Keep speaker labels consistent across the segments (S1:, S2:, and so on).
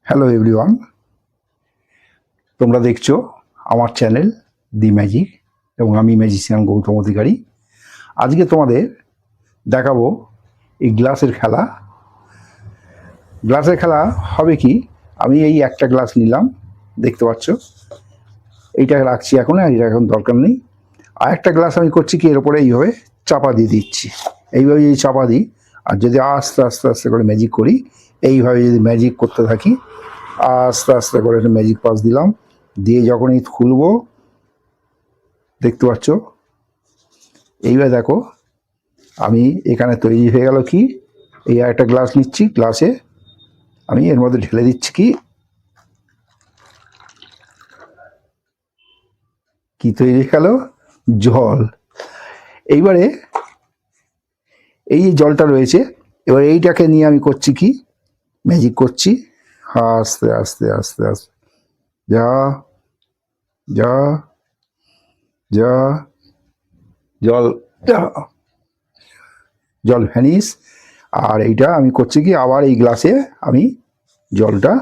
S1: Hello everyone, তোমরা দেখছো আমার চ্যানেল দি ম্যাজিক এবং আমি ম্যাজিশিয়ান গৌতম অধিকারী। আজকে তোমাদের দেখাবো এই গ্লাসের খেলা। গ্লাসের খেলা হবে কি, আমি এই একটা গ্লাস নিলাম, দেখতে পাচ্ছ, এইটা রাখছি এখন, এটা এখন দরকার নেই। আর একটা গ্লাস আমি করছি কি, এর উপরে এইভাবে চাপা দিয়ে দিচ্ছি, এইভাবে যদি চাপা দিই আর যদি আস্তে আস্তে আস্তে করে ম্যাজিক করি, এইভাবে যদি ম্যাজিক করতে থাকি, আস্তে আস্তে করে একটা ম্যাজিক পাস দিলাম, দিয়ে যখনই খুলবো, দেখতে পাচ্ছ, এইবার দেখো আমি এখানে তৈরি হয়ে গেল কি, এই একটা গ্লাস নিচ্ছি, গ্লাসে আমি এর মধ্যে ঢেলে দিচ্ছি কি তৈরি হয়ে গেল, জল। এইবারে এই যে জলটা রয়েছে, এবার এইটাকে নিয়ে আমি করছি কি, ম্যাজিক করছি, আস্তে আস্তে আস্তে আস্তে, যা যা যা, জল জল ভ্যানিশ। আর এইটা আমি করছি কি, আবার এই গ্লাসে আমি জলটা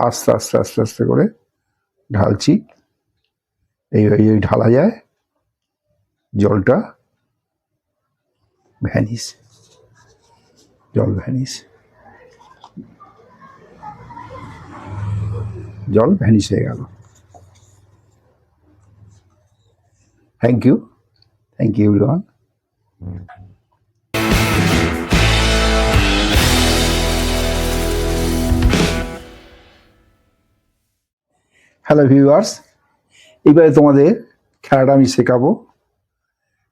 S1: আস্তে আস্তে আস্তে আস্তে করে ঢালছি, এইভাবে ঢালা যায়, জলটা ভ্যানিশ, জল ভ্যানিশ, জল ভ্যানিশ হয়ে গেল। Thank you everyone. Hello viewers, এবারে তোমাদের খেলাটা আমি শেখাবো,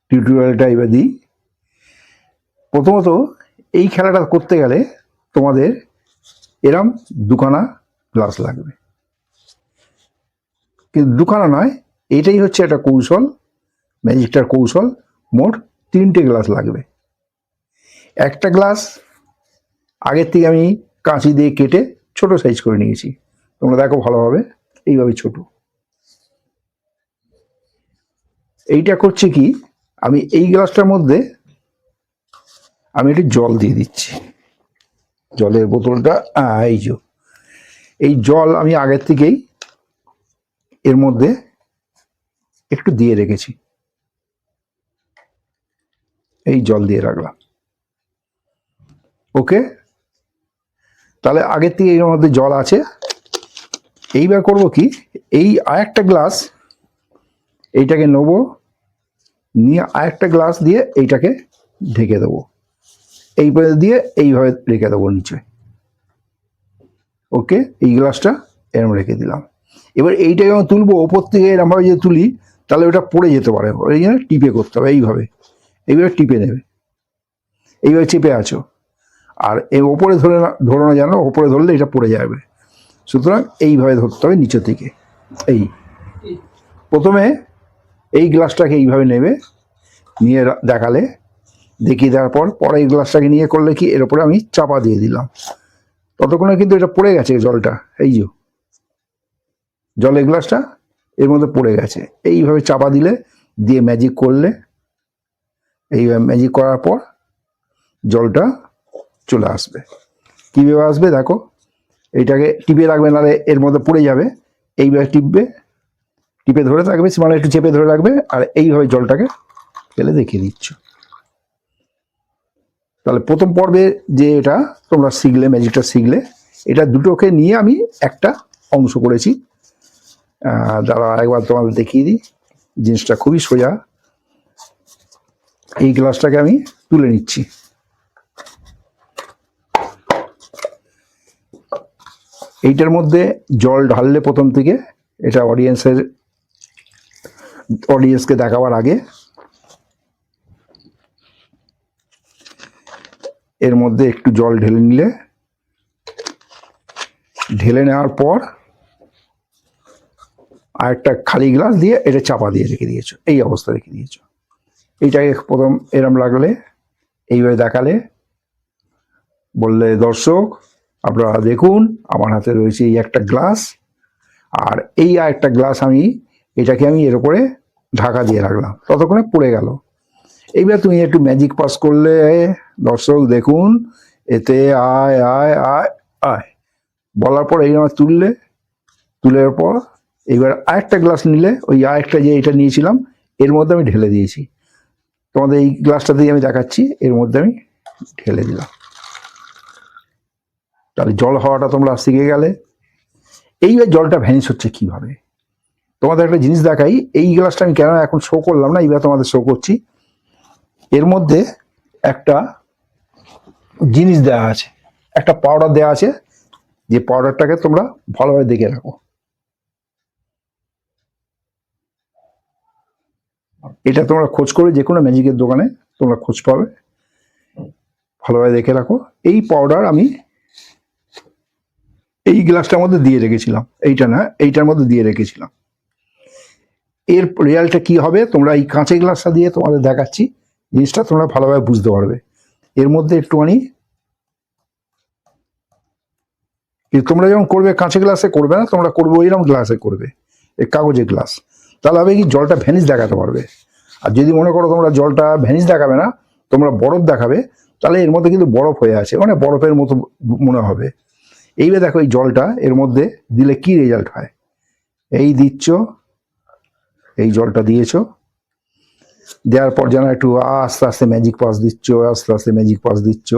S1: টিউটোরিয়ালটা এবার দিই। প্রথমত এই খেলাটা করতে গেলে তোমাদের এরম দুখানা গ্লাস লাগবে, কিন্তু দুখানা নয়, এটাই হচ্ছে একটা কৌশল, ম্যাজিকটার কৌশল। মোট 3টে গ্লাস লাগবে। একটা গ্লাস আগের থেকে আমি কাঁচি দিয়ে কেটে ছোট সাইজ করে নিয়েছি, তোমরা দেখো ভালোভাবে, এইভাবে ছোট। এইটা করছি কি, আমি এই গ্লাসটার মধ্যে আমি একটু জল দিয়ে দিচ্ছি, জলের বোতলটা, এই জল আমি আগের থেকেই এর মধ্যে একটু দিয়ে রেখেছি, এই জল দিয়ে রাখলাম। ওকে, তাহলে আগের থেকে এর মধ্যে জল আছে। এইবার করব কি, এই আরেকটা গ্লাস, এইটাকে নেবো, নিয়ে আরেকটা গ্লাস দিয়ে এইটাকে ঢেকে দেবো, এইভাবে দিয়ে এইভাবে রেখে দেবো নিচে। ওকে, এই গ্লাসটা এরম রেখে দিলাম। এবার এইটা যখন তুলবো, ওপর থেকে এরমভাবে যদি তুলি, তাহলে ওটা পড়ে যেতে পারে, ওই জন্য টিপে করতে হবে, এইভাবে টিপে নেবে, এইভাবে চেপে আছো, আর এই ওপরে ধরো না যেন, ওপরে ধরলে এটা পড়ে যাবে, সুতরাং এইভাবে ধরতে হবে নিচে থেকে। এই প্রথমে এই গ্লাসটাকে এইভাবে নেবে, নিয়ে দেখালে, দেখিয়ে দেওয়ার পরে এই গ্লাসটাকে নিয়ে করলে কি, এর উপরে আমি চাপা দিয়ে দিলাম, ততক্ষণে কিন্তু এটা পড়ে গেছে জলটা, এই যে জলের গ্লাসটা এর মধ্যে পড়ে গেছে। এইভাবে চাপা দিলে, দিয়ে ম্যাজিক করলে, এইভাবে ম্যাজিক করার পর জলটা চলে আসবে। কীভাবে আসবে দেখো, এইটাকে টিপে রাখবে, নাহলে এর মধ্যে পড়ে যাবে, এইভাবে টিপে ধরে রাখবে, মানে একটু চেপে ধরে রাখবে, আর এইভাবে জলটাকে ফেলে দেখিয়ে দিচ্ছ। তাহলে প্রথম পর্বে যে এটা তোমরা শিখলে, ম্যাজিকটা শিখলে, এটা দুটোকে নিয়ে আমি একটা অংশ করেছি। দাঁড়া একবার তোমাদের দেখিয়ে দিই, জিনিসটা খুবই সোজা। এই গ্লাসটাকে আমি তুলে নিচ্ছি, এইটার মধ্যে জল ঢাললে প্রথম থেকে, এটা অডিয়েন্সকে দেখাবার আগে এর মধ্যে একটু জল ঢেলে নিলে, ঢেলে নেওয়ার পর আর একটা খালি গ্লাস দিয়ে এটা চাপা দিয়ে রেখে দিয়েছো, এই অবস্থা রেখে দিয়েছো। এইটাকে প্রথম এরম লাগলে, এইভাবে দেখালে, বললে দর্শক আপনারা দেখুন, আমার হাতে রয়েছে এই একটা গ্লাস, আর এই আর একটা গ্লাস, এটাকে আমি এর উপরে ঢাকা দিয়ে রাখলাম, ততক্ষণে পড়ে গেল। এইবার তুমি একটু ম্যাজিক পাস করলে, দর্শক দেখুন, এতে আয় আয় আয় আয়, বলার পর এই আমার তুললে, তুলের পর এইবার আরেকটা গ্লাস নিলে, ওই আরেকটা যে এটা নিয়েছিলাম এর মধ্যে আমি ঢেলে দিয়েছি। তোমাদের এই গ্লাসটা দিয়ে আমি দেখাচ্ছি, এর মধ্যে আমি ঢেলে দিলাম। তাহলে জল হওয়াটা তোমরা শিখে গেলে। এইবার জলটা ভ্যানিশ হচ্ছে কিভাবে, তোমাদের একটা জিনিস দেখাই। এই গ্লাসটা আমি কেন এখন শো করলাম না, এইবার তোমাদের শো করছি। এর মধ্যে একটা জিনিস দেওয়া আছে, একটা পাউডার দেওয়া আছে, যে পাউডারটাকে তোমরা ভালোভাবে দেখে রাখো। এটা তোমরা খোঁজ করে যে কোনো ম্যাজিকের দোকানে তোমরা খোঁজ পাবে, ভালোভাবে দেখে রাখো। এই পাউডার আমি এই গ্লাসটার মধ্যে দিয়ে রেখেছিলাম, এইটা না, এইটার মধ্যে দিয়ে রেখেছিলাম। এর রেজাল্টটা কি হবে তোমরা এই কাঁচের গ্লাসটা দিয়ে তোমাদের দেখাচ্ছি, জিনিসটা তোমরা ভালোভাবে বুঝতে পারবে। এর মধ্যে একটুখানি, তোমরা যখন করবে কাঁচের গ্লাসে করবে না, তোমরা করবে ওইরকম গ্লাসে করবে, এই কাগজের গ্লাস। তাহলে হবে কি জলটা ভ্যানিশ দেখাতে পারবে। আর যদি মনে করো তোমরা জলটা ভ্যানিশ দেখাবে না, তোমরা বরফ দেখাবে, তাহলে এর মধ্যে কিন্তু বরফ হয়ে আছে, মানে বরফের মতো মনে হবে। এইবার দেখো এই জলটা এর মধ্যে দিলে কি রেজাল্ট হয়। এই দিচ্ছ, এই জলটা দিয়েছো, দেওয়ার পর যেন একটু আস্তে আস্তে ম্যাজিক পাস দিচ্ছ, আস্তে আস্তে ম্যাজিক পাস দিচ্ছ,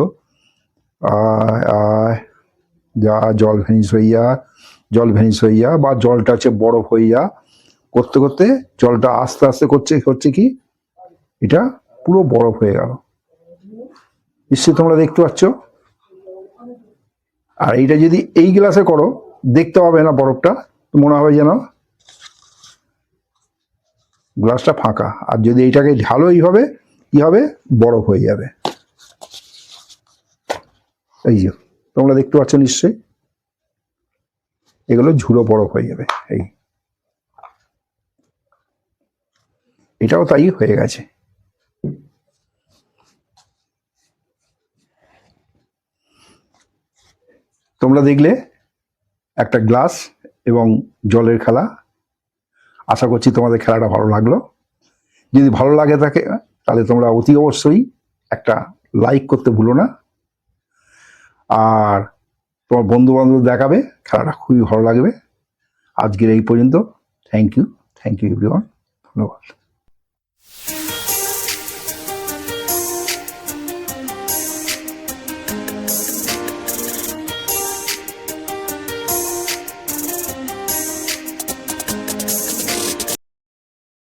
S1: যা জল ভ্যানিশ হইয়া, জল ভ্যানিশ হইয়া বা জলটা হচ্ছে বরফ হইয়া, করতে করতে জলটা আস্তে আস্তে হচ্ছে কি এটা পুরো বরফ হয়ে গেল। নিশ্চয়ই তোমরা দেখতে পাচ্ছ। আর এইটা যদি এই গ্লাসে করো, দেখতে পাবে না বরফটা, মনে হবে যেন গ্লাসটা ফাঁকা। আর যদি এইটাকে ঢালো এইভাবে, কি হবে, বরফ হয়ে যাবে। এই যে তোমরা দেখতে পাচ্ছ নিশ্চয়ই, এগুলো ঝুড়ো বরফ হয়ে যাবে। এই এটাও তাই হয়ে গেছে। তোমরা দেখলে একটা গ্লাস এবং জলের খেলা। আশা করছি তোমাদের খেলাটা ভালো লাগলো। যদি ভালো লাগে থাকে তাহলে তোমরা অতি অবশ্যই একটা লাইক করতে ভুলো না। আর তোমার বন্ধু বান্ধব দেখাবে, খেলাটা খুবই ভালো লাগবে। আজকের এই পর্যন্ত। থ্যাংক ইউ এভরিওয়ান, ধন্যবাদ।